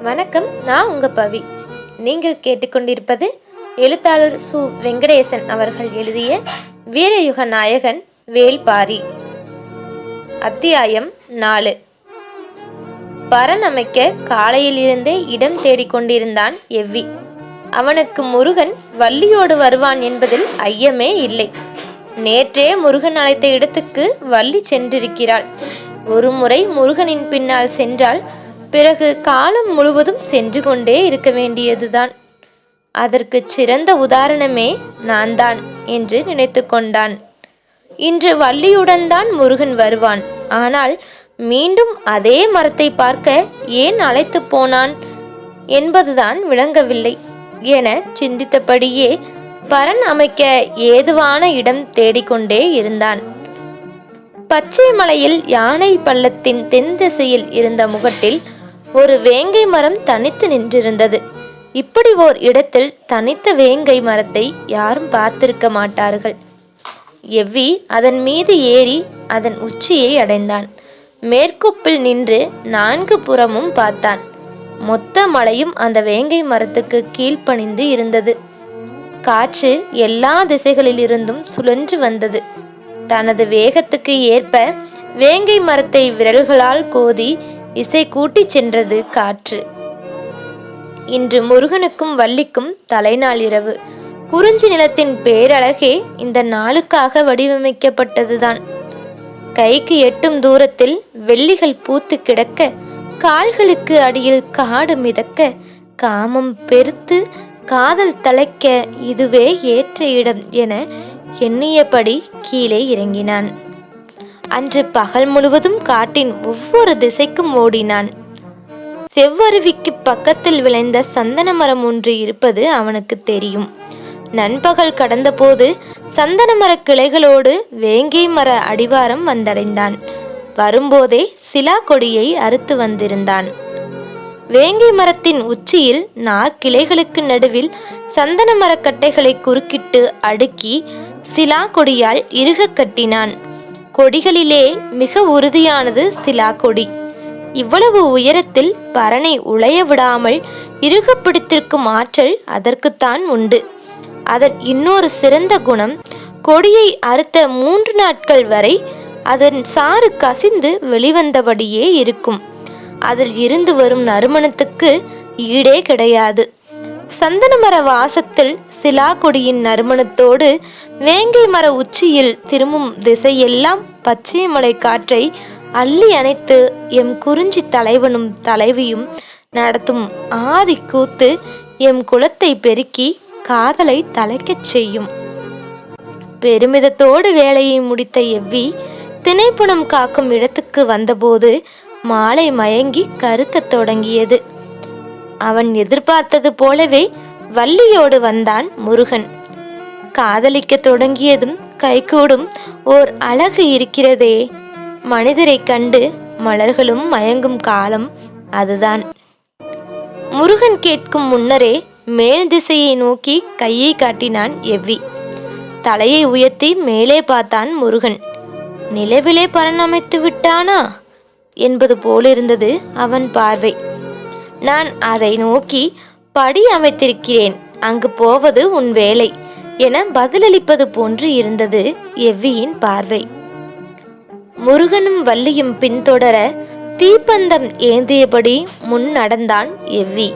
வணக்கம், நான் உங்க பவி. நீங்கள் கேட்டுக்கொண்டிருப்பது எழுத்தாளர் சு. வெங்கடேசன் அவர்கள் எழுதிய வீரயுக நாயகன் வேல்பாரி. அத்தியாயம் 4. பரன் அமைக்க காலையில் இருந்தே இடம் தேடிக்கொண்டிருந்தான் எவ்வி. அவனுக்கு முருகன் வள்ளியோடு வருவான் என்பதில் ஐயமே இல்லை. நேற்றே முருகன் அழைத்த இடத்துக்கு வள்ளி சென்றிருக்கிறாள். ஒரு முறை முருகனின் பின்னால் சென்றால் பிறகு காலம் முழுவதும் சென்று கொண்டே இருக்க வேண்டியதுதான். அதற்கு சிறந்த உதாரணமே நான் தான் என்று நினைத்து கொண்டான். இன்று வள்ளியுடன் தான் முருகன் வருவான். ஆனால் மீண்டும் அதே மரத்தை பார்க்க ஏன் அழைத்து போனான் என்பதுதான் விளங்கவில்லை என சிந்தித்தபடியே பரன் அமைக்க ஏதுவான இடம் தேடிக்கொண்டே இருந்தான். பச்சை மலையில் யானை பள்ளத்தின் தென் திசையில் இருந்த முகட்டில் ஒரு வேங்கை மரம் தனித்து நின்றிருந்தது. இப்படி ஓர் இடத்தில் தனித்த வேங்கை மரத்தை யாரும் பார்த்திருக்க மாட்டார்கள். எவ்வி அதன் மீது ஏறி அதன் உச்சியை அடைந்தான். மேற்கொப்பில் நின்று 4 புறமும் பார்த்தான். மொத்த மலையும் அந்த வேங்கை மரத்துக்கு கீழ்ப்பணிந்து இருந்தது. காற்று எல்லா திசைகளில் இருந்தும் சுழன்று வந்தது. தனது வேகத்துக்கு ஏற்ப வேங்கை மரத்தை விரல்களால் கோதி இசை கூட்டி சென்றது காற்று. இன்று முருகனுக்கும் வள்ளிக்கும் தலைநாள் இரவு. குறிஞ்சி நிலத்தின் பேரழகே இந்த நாளுக்காக வடிவமைக்கப்பட்டதுதான். கைக்கு எட்டும் தூரத்தில் வெள்ளிகள் பூத்து கிடக்க, கால்களுக்கு அடியில் காடு மிதக்க, காமம் பெருத்து காதல் தலைக்க இதுவே ஏற்ற இடம் என எண்ணியபடி கீழே இறங்கினான். அன்று பகல் முழுவதும் காட்டின் ஒவ்வொரு திசைக்கும் ஓடினான். செவ்வருவிக்கு பக்கத்தில் விளைந்த சந்தன மரம் ஒன்று இருப்பது அவனுக்கு தெரியும். நண்பகல் கடந்தபோது சந்தன மர கிளைகளோடு வேங்கை மர அடிவாரம் வந்தடைந்தான். வரும்போதே சிலா கொடியை அறுத்து வந்திருந்தான். வேங்கை மரத்தின் உச்சியில் நார்கிளைகளுக்கு நடுவில் சந்தன மரக்கட்டைகளை குறுக்கிட்டு அடுக்கி சிலா கொடியால் இறுக கட்டினான். கொடிகளிலே மிக உறுதியானது சிலா கொடி. இவ்வளவு உயரத்தில் பரனை உளைய விடாமல் இறுக பிடித்திருக்கும் ஆற்றல் அதற்குத்தான் உண்டு. அதன் இன்னொரு சிறந்த குணம், கொடியை அறுத்த 3 நாட்கள் வரை அதன் சாறு கசிந்து வெளிவந்தபடியே இருக்கும். அதில் இருந்து வரும் நறுமணத்துக்கு ஈடே கிடையாது. சந்தன மர வாசத்தில் சிலா கொடியின் நறுமணத்தோடு வேங்கை மர உச்சியில் திரும்பும் திசையெல்லாம் பச்சை மலை காற்றை அள்ளி அணைத்து எம் குறிஞ்சி தலைவனும் தலைவியும் நடத்தும் ஆதி கூத்து எம் குலத்தை பெருக்கி காதலை தலைக்கச் செய்யும். பெருமிதத்தோடு வேலையை முடித்த எவ்வி திணைப்புணம் காக்கும் இடத்துக்கு வந்தபோது மாலை மயங்கி கருக்கத் தொடங்கியது. அவன் எதிர்பார்த்தது போலவே வள்ளியோடு வந்தான் முருகன். காதலிக்க தொடங்கியதும் கைகூடும் ஓர் அழகு இருக்கிறதே, மனிதரை கண்டு மலர்களும் மயங்கும் காலம் அதுதான். முருகன் கேட்கும் முன்னரே மேல் திசையை நோக்கி கையை காட்டினான் எவ்வி. தலையை உயர்த்தி மேலே பார்த்தான் முருகன். நிலவிலே பரணமைத்து விட்டானா என்பது போலிருந்தது அவன் பார்வை. நான் அதை நோக்கி படி அமைத்திருக்கிறேன், அங்கு போவது உன் வேலை என பதிலளிப்பது போன்று இருந்தது எவ்வியின் பார்வை. முருகனும் வள்ளியும் பின்தொடர தீப்பந்தம் ஏந்தியபடி முன் நடந்தான் எவ்வி.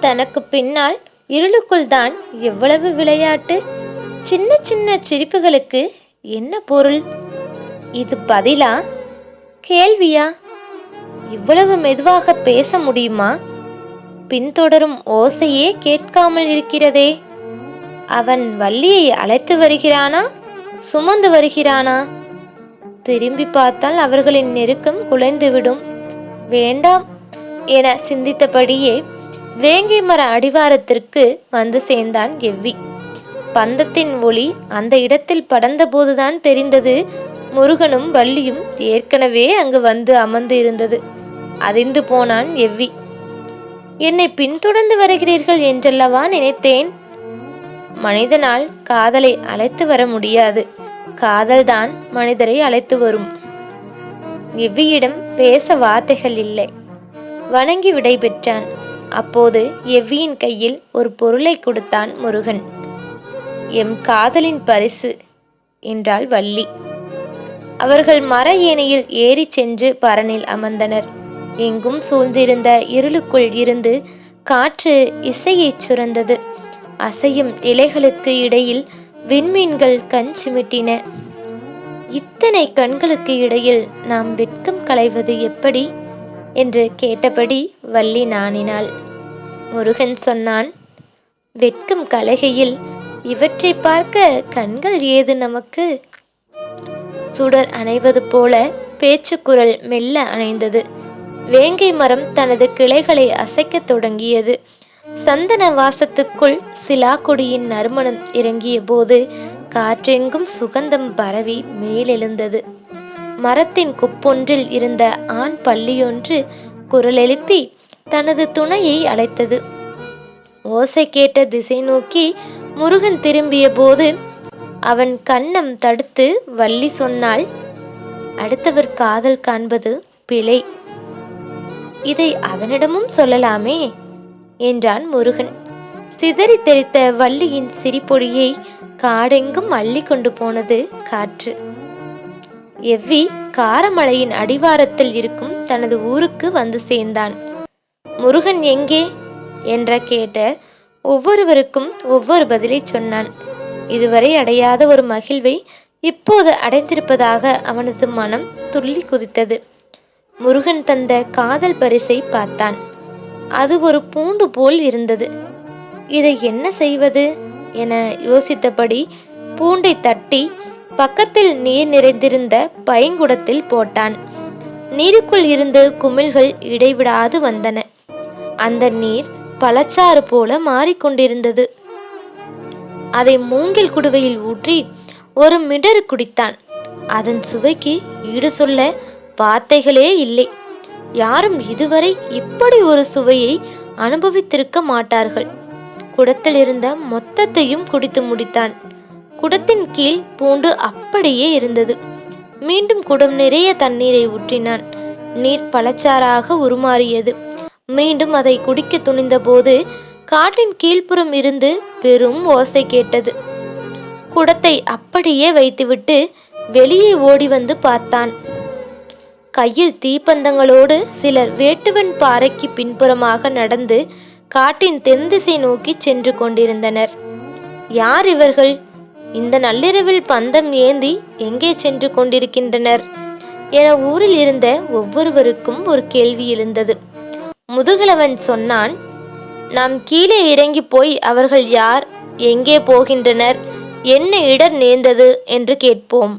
தனக்கு பின்னால் இருளுக்குள் தான் எவ்வளவு விளையாட்டு! சின்ன சின்ன சிரிப்புகளுக்கு என்ன பொருள்? இது பதிலா, கேள்வியா? இவ்வளவு மெதுவாக பேச முடியுமா? பின்தொடரும் ஓசையே கேட்காமல் இருக்கிறதே. அவன் வள்ளியை அழைத்து வருகிறானா, சுமந்து வருகிறானா? திரும்பி பார்த்தால் அவர்களின் நெருக்கம் குலைந்துவிடும். வேண்டாம் என சிந்தித்தபடியே வேங்கை மர அடிவாரத்திற்கு வந்து சேர்ந்தான் எவ்வி. பந்தத்தின் ஒளி அந்த இடத்தில் படர்ந்த போதுதான் தெரிந்தது முருகனும் வள்ளியும் ஏற்கனவே அங்கு வந்து அமர்ந்து இருந்தது. அதிர்ந்து போனான் எவ்வி. என்னை பின்தொடர்ந்து வருகிறீர்கள் என்றல்லவா நினைத்தேன். மனிதனால் காதலை அழைத்து வர முடியாது, காதல்தான் மனிதரை அழைத்து வரும். எவ்வியிடம் பேச வார்த்தைகள் இல்லை. வணங்கி விடை பெற்றான். அப்போது எவ்வியின் கையில் ஒரு பொருளை கொடுத்தான் முருகன். எம் காதலின் பரிசு என்றாள் வள்ளி. அவர்கள் மர ஏனையில் ஏறி சென்று பரனில் அமர்ந்தனர். எங்கும் சூழ்ந்திருந்த இருளுக்குள் இருந்து காற்று இசையைச் சுரந்தது. அசையும் இலைகளுக்கு இடையில் விண்மீன்கள் கண் சிமிட்டின. இத்தனை கண்களுக்கு இடையில் நாம் வெட்கம் களைவது எப்படி என்று கேட்டபடி வள்ளி நாணினாள். முருகன் சொன்னான், வெட்கம் கலைகையில் இவற்றை பார்க்க கண்கள் ஏது நமக்கு? சுடர் அணைவது போல பேச்சுக்குரல் மெல்ல அணைந்தது. வேங்கை மரம் தனது கிளைகளை அசைக்கத் தொடங்கியது. சந்தன வாசத்துக்குள் சிலாக்கொடியின் நறுமணம் இறங்கிய போது காற்றெங்கும் சுகந்தம் பரவி மேலெழுந்தது. மரத்தின் குப்பொன்றில் இருந்த ஆண் பள்ளியொன்று குரலெழுப்பி தனது துணையை அழைத்தது. ஓசை கேட்ட திசை நோக்கி முருகன் திரும்பிய போது அவன் கன்னம் தடுத்து வள்ளி சொன்னாள், அடுத்தவர் காதல் காண்பது பிழை. இதை அவனிடமும் சொல்லலாமே என்றான் முருகன். சிதறி தெரித்த வள்ளியின் சிரிப்பொடியை காடெங்கும் அள்ளி கொண்டு போனது காற்று. எவ்வி காரமலையின் அடிவாரத்தில் இருக்கும் தனது ஊருக்கு வந்து சேர்ந்தான். முருகன் எங்கே என்ற கேட்ட ஒவ்வொருவருக்கும் ஒவ்வொரு பதிலை சொன்னான். இதுவரை அடையாத ஒரு மகிழ்வை இப்போது அடைந்திருப்பதாக அவனது மனம் துள்ளி குதித்தது. முருகன் தந்த காதல் பரிசை பார்த்தான். அது ஒரு பூண்டு போல் இருந்தது. இதை என்ன செய்வது என யோசித்தபடி பூண்டை தட்டி பக்கத்தில் நீர் நிறைந்திருந்த பைங்குடத்தில் போட்டான். நீருக்குள் இருந்து குமிழ்கள் இடைவிடாது வந்தன. அந்த நீர் பழச்சாறு போல மாறிக்கொண்டிருந்தது. அதை மூங்கில் குடுவையில் ஊற்றி ஒரு மிடறு குடித்தான். அதன் சுவைக்கு ஈடு சொல்ல வார்த்தைகளே இல்லை. யாரும் இதுவரை இப்படி ஒரு சுவையை அனுபவித்திருக்க மாட்டார்கள். குடத்தில் இருந்த மொத்தத்தையும் குடித்து முடித்தான். குடத்தின் கீழ் பூண்டு அப்படியே இருந்தது. மீண்டும் குடம் நிறைய தண்ணீரை ஊற்றினான். நீர் பழச்சாறாக உருமாறியது. மீண்டும் அதை குடிக்க துணிந்த போது காட்டின் கீழ்ப்புறம் இருந்து பெரும் ஓசை கேட்டது. குடத்தை அப்படியே வைத்துவிட்டு வெளியே ஓடி வந்து பார்த்தான். கையில் தீப்பந்தங்களோடு சிலர் வேட்டுவன் பாறைக்கு பின்புறமாக நடந்து காட்டின் தென் திசை நோக்கி சென்று கொண்டிருந்தனர். யார் இவர்கள்? இந்த நள்ளிரவில் பந்தம் ஏந்தி எங்கே சென்று கொண்டிருக்கின்றனர் என ஊரில் இருந்த ஒவ்வொருவருக்கும் ஒரு கேள்வி எழுந்தது. முதுகிழவன் சொன்னான், நாம் கீழே இறங்கி போய் அவர்கள் யார், எங்கே போகின்றனர், என்ன இடர் நேர்ந்தது என்று கேட்போம்.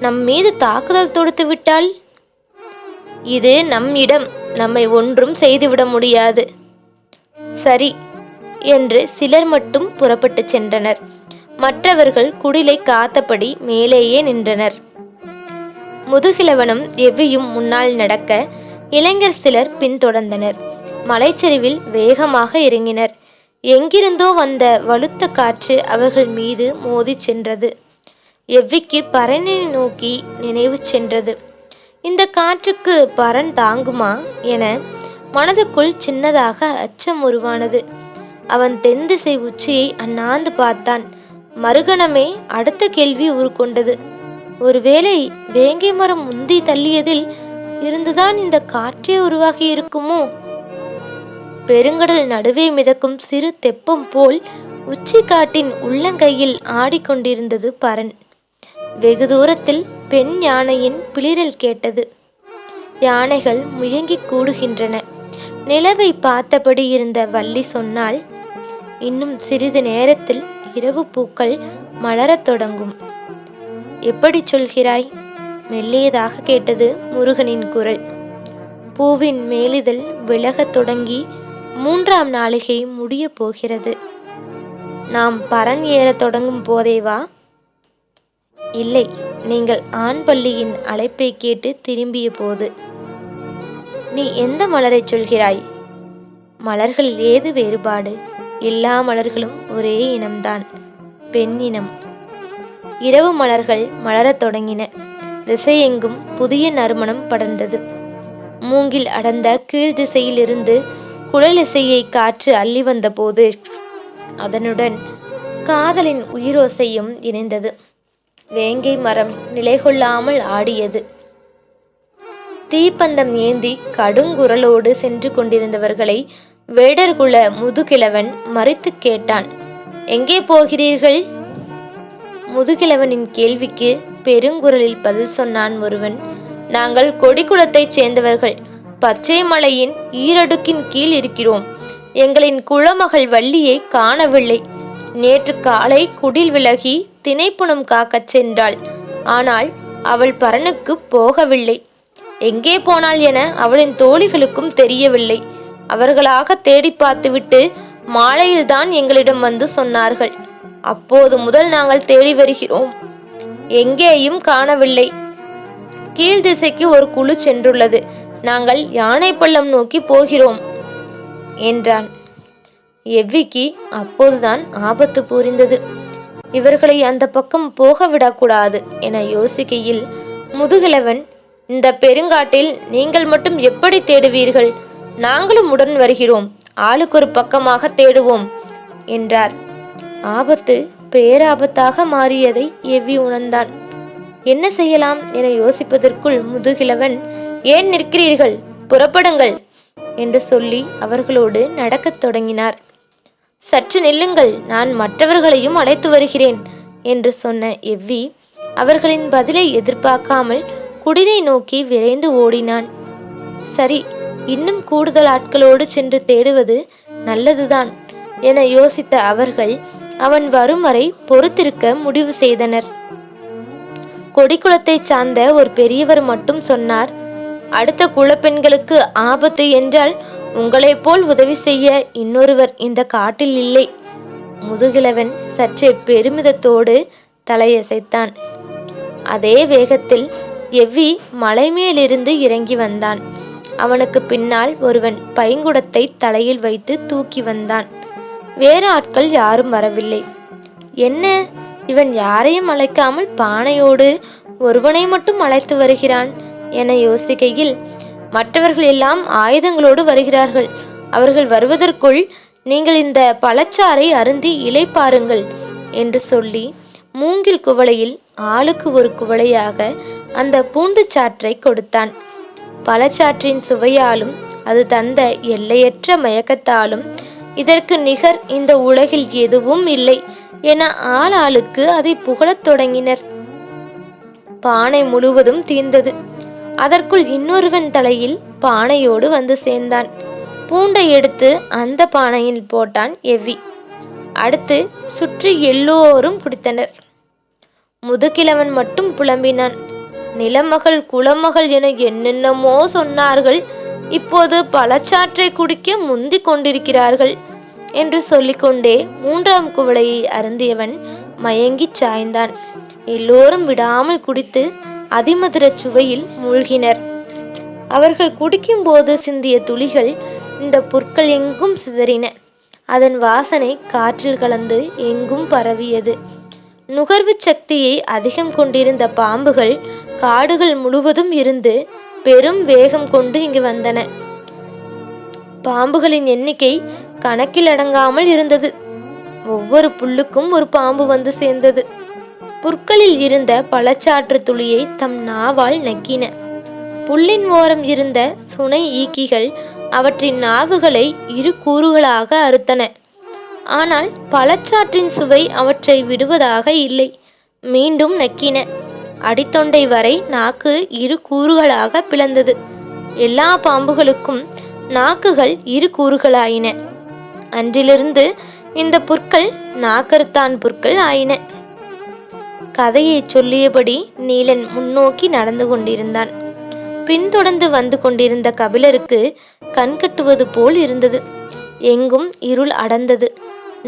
நம் மீது தாக்குதல் தொடுத்து விட்டால்? இது நம் இடம், நம்மை ஒன்றும் செய்துவிட முடியாது. சரி என்று சிலர் மட்டும் புறப்பட்டு சென்றனர். மற்றவர்கள் குடிலை காத்தபடி மேலேயே நின்றனர். முதுகிழவனும் எவ்வியும் முன்னால் நடக்க இளைஞர் சிலர் பின்தொடர்ந்தனர். மலைச்சரிவில் வேகமாக இறங்கினர். எங்கிருந்தோ வந்த வலுத்த காற்று அவர்கள் மீது மோதி சென்றது. எவ்விக்கு பரனை நோக்கி நினைவு சென்றது. இந்த காற்றுக்கு பரன் தாங்குமா என மனதுக்குள் சின்னதாக அச்சம் உருவானது. அவன் தென் திசை உச்சியை அண்ணாந்து பார்த்தான். மறுகணமே அடுத்த கேள்வி உருக்கொண்டது. ஒருவேளை வேங்கை மரம் முந்தி தள்ளியதில் இருந்துதான் இந்த காற்றே உருவாகி இருக்குமோ? பெருங்கடல் நடுவே மிதக்கும் சிறு தெப்பம் போல் உச்சி காட்டின் உள்ளங்கையில் ஆடிக்கொண்டிருந்தது பரன். வெகு தூரத்தில் பெண் யானையின் பிளிரல் கேட்டது. யானைகள் முயங்கி கூடுகின்றன. நிலவை பார்த்தபடி இருந்த வள்ளி சொன்னால், இன்னும் சிறிது நேரத்தில் இரவு பூக்கள் மலரத் தொடங்கும். எப்படி சொல்கிறாய்? மெல்லியதாக கேட்டது முருகனின் குரல். பூவின் மேலிதழ் விலகத் தொடங்கி 3ஆம் நாளிகை முடிய போகிறது. நாம் பரன் ஏறத் தொடங்கும் போதேவா? இல்லை, நீங்கள் ஆண் பள்ளியின் அழைப்பை கேட்டு திரும்பிய போது. நீ எந்த மலரை சொல்கிறாய்? மலர்களில் ஏது வேறுபாடு? எல்லா மலர்களும் ஒரே இனம்தான், பெண் இனம். இரவு மலர்கள் மலரத் தொடங்கின. திசையெங்கும் புதிய நறுமணம் படர்ந்தது. மூங்கில் அடர்ந்த கீழ் திசையிலிருந்து குழலிசையை காற்று அள்ளி வந்தபோது அதனுடன் காதலின் உயிரோசையும் இணைந்தது. வேங்கை மரம் நிலைகொள்ளாமல் ஆடியது. தீப்பந்தம் ஏந்தி கடுங்குரலோடு சென்று கொண்டிருந்தவர்களை வேடர்குல முதுகிழவன் மறித்து கேட்டான். எங்கே போகிறீர்கள்? முதுகிழவனின் கேள்விக்கு பெருங்குரலில் பதில் சொன்னான் ஒருவன். நாங்கள் கொடிக்குளத்தைச் சேர்ந்தவர்கள். பச்சை மலையின் ஈரடுக்கின் கீழ் இருக்கிறோம். எங்களின் குளமகள் வள்ளியை காணவில்லை. நேற்று காலை குடில் விலகி திணைப்புணம் காக்கச் சென்றாள். ஆனால் அவள் பரனுக்கு போகவில்லை. எங்கே போனாள் என அவளின் தோழிகளுக்கும் தெரியவில்லை. அவர்களாக தேடி பார்த்துவிட்டு மாலையில்தான் எங்களிடம் வந்து சொன்னார்கள். அப்போது முதல் நாங்கள் தேடி வருகிறோம். எங்கேயும் காணவில்லை. கீழ் திசைக்கு ஒரு குழு சென்றுள்ளது. நாங்கள் யானை பள்ளம் நோக்கி போகிறோம் என்றான். எவ்விக்கு அப்போதுதான் ஆபத்து புரிந்தது. இவர்களை அந்த பக்கம் போக விடக்கூடாது என யோசிக்கையில் முதுகிழவன், இந்த பெருங்காட்டில் நீங்கள் மட்டும் எப்படி தேடுவீர்கள்? நாங்களும் உடன் வருகிறோம். ஆளுக்கு ஒரு பக்கமாக தேடுவோம் என்றார். ஆபத்து பேராபத்தாக மாறியதை எவ்வி உணர்ந்தான். என்ன செய்யலாம் என யோசிப்பதற்குள் முதுகிழவன், ஏன் நிற்கிறீர்கள், புறப்படுங்கள் என்று சொல்லி அவர்களோடு நடக்கத் தொடங்கினார். சற்று நில்லுங்கள், நான் மற்றவர்களையும் அழைத்து வருகிறேன் என்று சொன்ன எவ்வி அவர்களின் பதிலை எதிர்பார்க்காமல் குடிலை நோக்கி விரைந்து ஓடினான். சரி, இன்னும் கூடுதல் ஆட்களோடு சென்று தேடுவது நல்லதுதான் என யோசித்த அவர்கள் அவன் வரும் வரை பொறுத்திருக்க முடிவு செய்தனர். கொடிக்குளத்தை சார்ந்த ஒரு பெரியவர் மட்டும் சொன்னார், அடுத்த குலப்பெண்களுக்கு ஆபத்து என்றால் உங்களை போல் உதவி செய்ய இன்னொருவர் இந்த காட்டில் இல்லை. முதுகிழவன் சற்றே பெருமிதத்தோடு தலையசைத்தான். அதே வேகத்தில் எவ்வி மலை மேலிருந்து இறங்கி வந்தான். அவனுக்கு பின்னால் ஒருவன் பைங்குடத்தை தலையில் வைத்து தூக்கி வந்தான். வேறு ஆட்கள் யாரும் வரவில்லை. என்ன, இவன் யாரையும் அழைக்காமல் பானையோடு ஒருவனை மட்டும் அழைத்து வருகிறான் என யோசிக்கையில், மற்றவர்கள் எல்லாம் ஆயுதங்களோடு வருகிறார்கள். அவர்கள் வருவதற்குள் நீங்கள் இந்த பழச்சாறை அருந்தி இளைப்பாருங்கள் என்று சொல்லி மூங்கில் குவளையில் ஆளுக்கு ஒரு குவளையாக அந்த பூண்டு சாற்றை கொடுத்தான். பழச்சாற்றின் சுவையாலும் அது தந்த எல்லையற்ற மயக்கத்தாலும் இதற்கு நிகர் இந்த உலகில் எதுவும் இல்லை என ஆளாளுக்கு அதை புகழத் தொடங்கினர். பானை முழுவதும் தீர்ந்தது. அதற்குள் இன்னொருவன் தலையில் பானையோடு வந்து சேர்ந்தான். பூண்டை எடுத்து அந்த பானையில் போட்டான் எவ்வி. அடுத்து சுற்றி எல்லோரும் குடித்தனர். முதுகிழவன் மட்டும் புலம்பினான். நிலமகள் குலமகள் என என்னென்னமோ சொன்னார்கள். இப்போது பழச்சாற்றை குடிக்க முந்தி கொண்டிருக்கிறார்கள் என்று சொல்லிக்கொண்டே மூன்றாம் குவளையை அருந்தியவன் மயங்கிச் சாய்ந்தான். எல்லோரும் விடாமல் குடித்து அதிமதுர சுவையில் மூழ்கினர். அவர்கள் குடிக்கும்போது சிந்திய துளிகள் இந்த புற்கள் எங்கும் சிதறின. அதன் வாசனை காற்றில் கலந்து எங்கும் பரவியது. நுகர்வு சக்தியை அதிகம் கொண்டிருந்த பாம்புகள் காடுகள் முழுவதும் இருந்து பெரும் வேகம் கொண்டு இங்கு வந்தன. பாம்புகளின் எண்ணிக்கை கணக்கில் அடங்காமல் இருந்தது. ஒவ்வொரு புல்லுக்கும் ஒரு பாம்பு வந்து சேர்ந்தது. புற்களில் இருந்த பழச்சாற்று துளியை தம் நாவால் நக்கின. புல்லின் ஓரம் இருந்த சுனை ஈக்கிகள் அவற்றின் நாவுகளை இரு கூறுகளாக அறுத்தன. ஆனால் பழச்சாற்றின் சுவை அவற்றை விடுவதாக இல்லை. மீண்டும் நக்கின. அடித்தொண்டை வரை நாக்கு இரு கூறுகளாக பிளந்தது. எல்லா பாம்புகளுக்கும் நாக்குகள் இரு கூறுகளாயின. அன்றிலிருந்து இந்த புற்கள் நாக்கருத்தான் புற்கள் ஆயின. கதையை சொல்லியபடி நீலன் முன்னோக்கி நடந்து கொண்டிருந்தான். பின்தொடர்ந்து வந்து கொண்டிருந்த கபிலருக்கு கண்கட்டுவது போல் இருந்தது. எங்கும் இருள் அடர்ந்தது.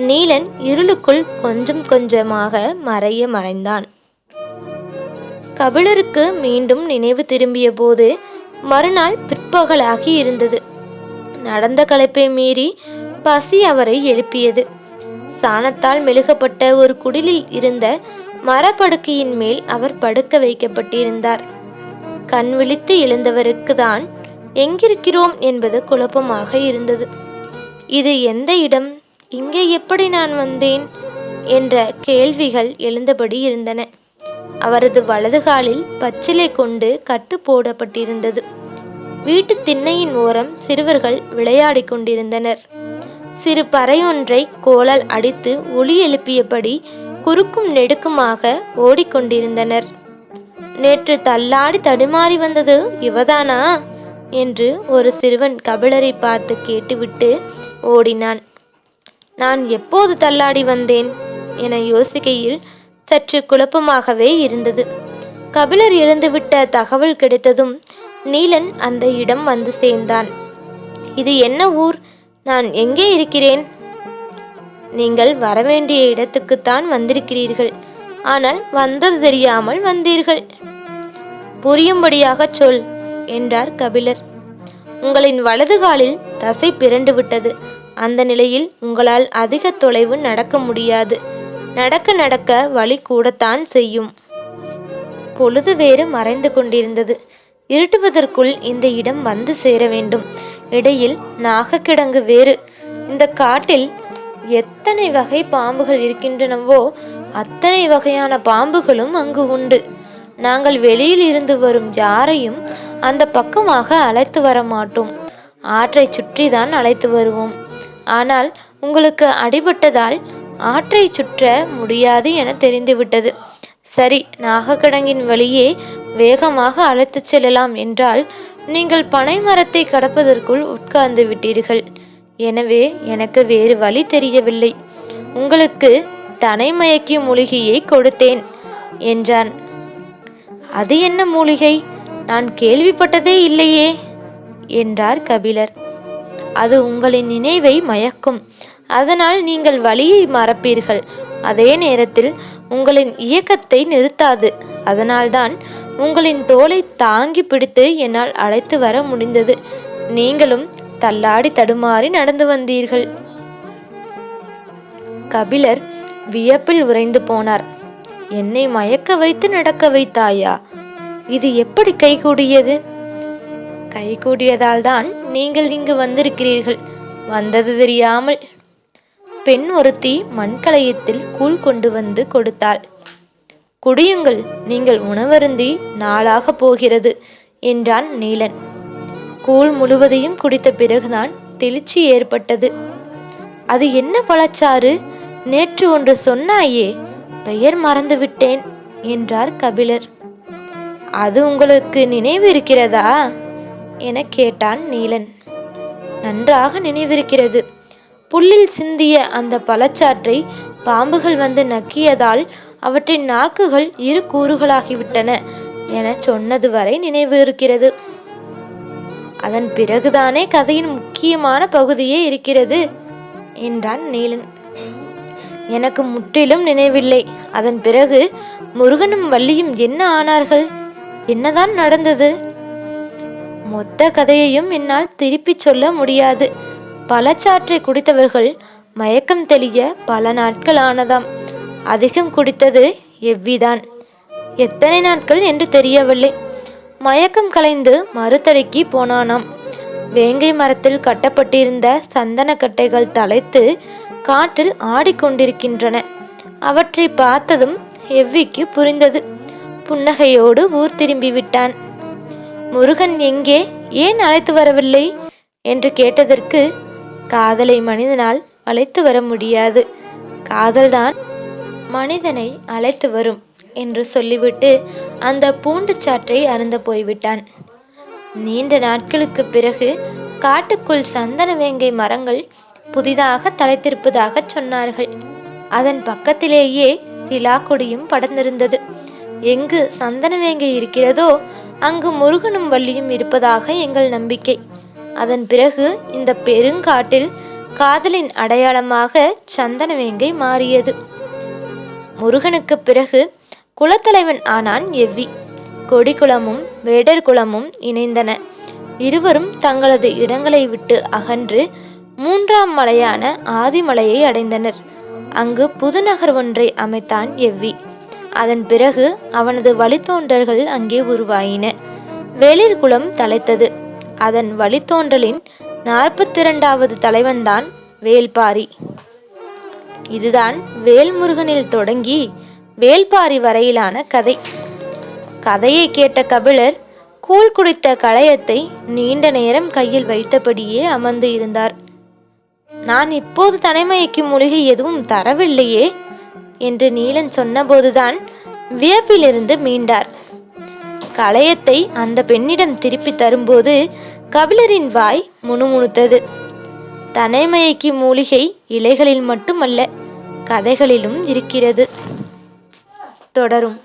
நீலன் இருளுக்குள் கொஞ்சம் கொஞ்சமாக மறைந்தான். கபிலருக்கு மீண்டும் நினைவு திரும்பிய போது மறுநாள் பிற்பகலாகி இருந்தது. நடந்த களைப்பை மீறி பசி அவரை எழுப்பியது. சாணத்தால் மெழுகப்பட்ட ஒரு குடிலில் இருந்த மரப்படுக்கையின் மேல் அவர் படுக்க வைக்கப்பட்டிருந்தார். கண் விழித்து எழுந்தவருக்கு தான் எங்கிருக்கிறோம் என்பது குழப்பமாக இருந்தது. இது எந்த இடம்? இங்கே எப்படி நான் வந்தேன் என்ற கேள்விகள் எழுந்தபடி இருந்தன. அவரது வலது காலில் பச்சிலை கொண்டு கட்டு போடப்பட்டிருந்தது. வீட்டு திண்ணையின் ஓரம் சிறுவர்கள் விளையாடி கொண்டிருந்தனர். சிறு பறையொன்றை கோலால் அடித்து ஒலி எழுப்பியபடி குறுக்கும் நெடுக்குமாக ஓடிக்கொண்டிருந்தனர். நேற்று தள்ளாடி தடுமாறி வந்தது இவதானா என்று ஒரு சிறுவன் கபிலரை பார்த்து கேட்டுவிட்டு ஓடினான். நான் எப்போது தள்ளாடி வந்தேன் என யோசிக்கையில் சற்று குழப்பமாகவே இருந்தது. கபிலர் இறந்துவிட்ட தகவல் கிடைத்ததும் நீலன் அந்த இடம் வந்து சேர்ந்தான். இது என்ன ஊர்? நான் எங்கே இருக்கிறேன்? நீங்கள் வரவேண்டிய இடத்துக்குத்தான் வந்திருக்கிறீர்கள். ஆனால் வந்தது தெரியாமல் வந்தீர்கள். புரியும்படியாக சொல் என்றார் கபிலர். உங்களின் வலது காலில் தசை பிறண்டு விட்டது. அந்த நிலையில் உங்களால் அதிக தொலைவு நடக்க முடியாது. நடக்க நடக்க வலி கூடத்தான் செய்யும். பொழுது வேறு மறைந்து கொண்டிருந்தது. இருட்டுவதற்குள் இந்த இடம் வந்து சேர வேண்டும். இடையில் நாகக்கிடங்கு வேறு. இந்த காட்டில் எத்தனை வகை பாம்புகள் இருக்கின்றனவோ அத்தனை வகையான பாம்புகளும் அங்கு உண்டு. நாங்கள் வெளியில் இருந்து வரும் யாரையும் அந்த பக்கமாக அழைத்து வர மாட்டோம். ஆற்றை சுற்றிதான் அழைத்து வருவோம். ஆனால் உங்களுக்கு அடிபட்டதால் ஆற்றை சுற்ற முடியாது என தெரிந்துவிட்டது. சரி, நாகக்கிடங்கின் வழியே வேகமாக அழைத்து செல்லலாம் என்றால் நீங்கள் பனை மரத்தை கடப்பதற்குள் உட்கார்ந்து விட்டீர்கள். எனவே எனக்கு வேறு வழி தெரியவில்லை. உங்களுக்கு தனைமயக்கி மூலிகையை கொடுத்தேன் என்றான். அது என்ன மூலிகை? நான் கேள்விப்பட்டதே இல்லையே என்றார் கபிலர். அது உங்களின் நினைவை மயக்கும். அதனால் நீங்கள் வழியை மறப்பீர்கள். அதே நேரத்தில் உங்களின் இயக்கத்தை நிறுத்தாது. அதனால்தான் உங்களின் தோலை தாங்கி பிடித்து என்னால் அழைத்து வர முடிந்தது. நீங்களும் தள்ளாடி தடுமாறி நடந்து வந்தீர்கள். கபிலர் வியப்பில் உறைந்து போனார். என்னை மயக்க வைத்து நடக்க வைத்தாயா? இது எப்படி கைகூடியது? கைகூடியதால் தான் நீங்கள் இங்கு வந்திருக்கிறீர்கள். வந்தது தெரியாமல். பெண் ஒருத்தி மண்கலயத்தில் கூழ் கொண்டு வந்து கொடுத்தாள். குடியுங்கள், நீங்கள் உணவருந்தி நாளாக போகிறது என்றான் நீலன். கூழ் முழுவதையும் குடித்த பிறகுதான் தெளிச்சி ஏற்பட்டது. அது என்ன பழச்சாறு? நேற்று ஒன்று சொன்னாயே, பெயர் மறந்துவிட்டேன் என்றார் கபிலர். அது உங்களுக்கு நினைவு இருக்கிறதா என கேட்டான் நீலன். நன்றாக நினைவிருக்கிறது. புல்லில் சிந்திய அந்த பழச்சாற்றை பாம்புகள் வந்து நக்கியதால் அவற்றின் நாக்குகள் இரு கூறுகளாகிவிட்டன என சொன்னது வரை நினைவு இருக்கிறது. அதன் பிறகுதானே கதையின் முக்கியமான பகுதியே இருக்கிறது என்றான் நீலன். எனக்கு முற்றிலும் நினைவில்லை. அதன் பிறகு முருகனும் வள்ளியும் என்ன ஆனார்கள்? என்னதான் நடந்தது? மொத்த கதையையும் என்னால் திருப்பிச் சொல்ல முடியாது. பழச்சாற்றை குடித்தவர்கள் மயக்கம் தெளிய பல நாட்கள் ஆனதாம். அதிகம் குடித்தது எவ்விதான். எத்தனை நாட்கள் என்று தெரியவில்லை. மயக்கம் கலைந்து மறுதடைக்கு போனானாம். வேங்கை மரத்தில் கட்டப்பட்டிருந்த சந்தன கட்டைகள் தலைத்து காற்றில் ஆடிக்கொண்டிருக்கின்றன. அவற்றை பார்த்ததும் எவ்விக்கு புரிந்தது. புன்னகையோடு ஊர் திரும்பி விட்டான். முருகன் எங்கே? ஏன் அழைத்து வரவில்லை என்று கேட்டதற்கு, காதலை மனிதனால் அழைத்து வர முடியாது, காதல்தான் மனிதனை அழைத்து வரும் என்று சொல்லிவிட்டு அந்த பூண்டு சாற்றை அருந்த போய்விட்டான். நீண்ட நாட்களுக்கு பிறகு காட்டுக்குள் சந்தன வேங்கை மரங்கள் புதிதாக தலைத்திருப்பதாக சொன்னார்கள். அதன் பக்கத்திலேயே திலாக்கொடியும் படர்ந்திருந்தது. எங்கு சந்தன வேங்கை இருக்கிறதோ அங்கு முருகனும் வள்ளியும் இருப்பதாக எங்கள் நம்பிக்கை. அதன் பிறகு இந்த பெருங்காட்டில் காதலின் அடையாளமாக சந்தன வேங்கை மாறியது. முருகனுக்கு பிறகு குலத்தலைவன் ஆனான் எவ்வி. கொடிக்குளமும் வேடர் குளமும் இணைந்தன. இருவரும் தங்களது இடங்களை விட்டு அகன்று மூன்றாம் மலையான ஆதிமலையை அடைந்தனர். அங்கு புதுநகர் ஒன்றை அமைத்தான் எவ்வி. அதன் பிறகு அவனது வழித்தோன்றல்கள் அங்கே உருவாயின. வேளிர் குலம் தலைத்தது. அதன் வழித்தோன்றலின் 42வது தலைவன்தான் வேள்பாரி. இதுதான் வேல்முருகனில் தொடங்கி வேள்பாரி வரையிலான கதை. கதையை கேட்ட கபிலர் கூழ் குடித்த களையத்தை நீண்ட நேரம் கையில் வைத்தபடியே அமர்ந்து இருந்தார். நான் இப்போது தனிமயக்கும் மூலிகை எதுவும் தரவில்லையே என்று நீலன் சொன்னபோதுதான் வியப்பிலிருந்து மீண்டார். களையத்தை அந்த பெண்ணிடம் திருப்பி தரும்போது கபிலரின் வாய் முணுமுணுத்தது. தனிமயக்கும் மூலிகை இலைகளில் மட்டுமல்ல, கதைகளிலும் இருக்கிறது. தொடரும்.